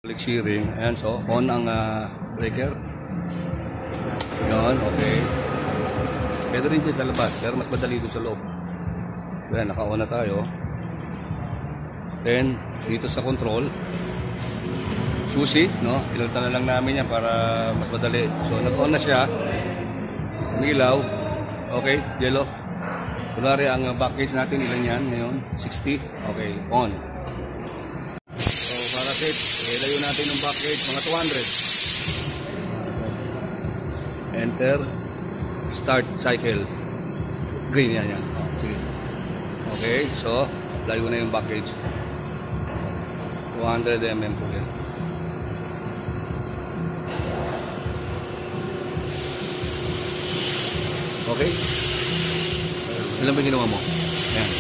Click shearing. Ayan, so on ang breaker. Yun, okay. Pwede rin dyan sa labas, pero mas madali doon sa loob. Ayan, naka-on na tayo. Then, dito sa control, susi, no? Pinalitan na lang namin yan para mas madali. So, nag-on na siya. Umilaw. Okay, yellow. Kunwari, ang back gauge natin, ilan yan ngayon? 60. Okay, on. So, para set, ilayo natin ng back gauge, mga 200. Enter. Start cycle. Green yan yan. Oh, sige. Okay, so, layo na yung back gauge. 200 mm po yan. Okay? Ilan ba ginawa mo? Ayan.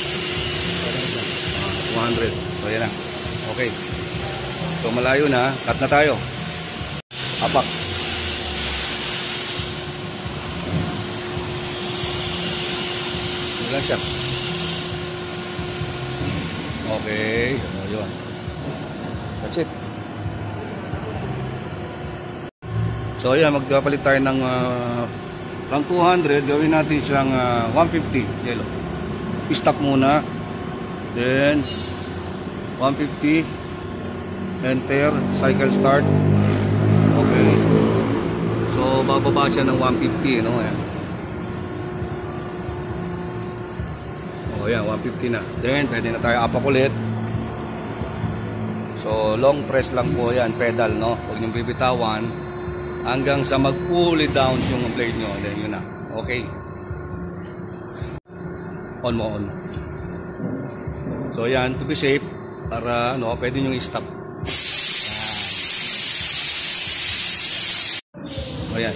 200. So, yan na. Okay. So, malayo na. Cut na tayo. Apak. Ilan siya? Okay. So, yun. That's it. So, ayan. Magpapalit tayo ng from 200, gawin natin siyang 150 yellow. I-stop muna. Then 150. Enter. Cycle start. Okay. So bababa siya ng 150, no? Ayan. Oh, ayan, 150 na. Then pwede na tayo apak ulit. So long press lang po yan, pedal, no? Huwag niyong bibitawan hanggang sa mag-pull it down yung blade nyo. Then yun na. Okay. On mo, on. So yan, to be safe, para ano, pwede nyo i-stop. Ayan.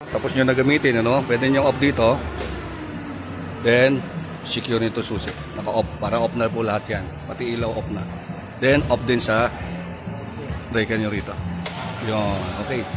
Tapos nyo na gamitin, ano? Pwede nyo off dito. Then secure nito susi. Naka-off. Para off na po lahat yan. Pati ilaw off na. Then, off din sa breaker nyo rito. Yun. Okay.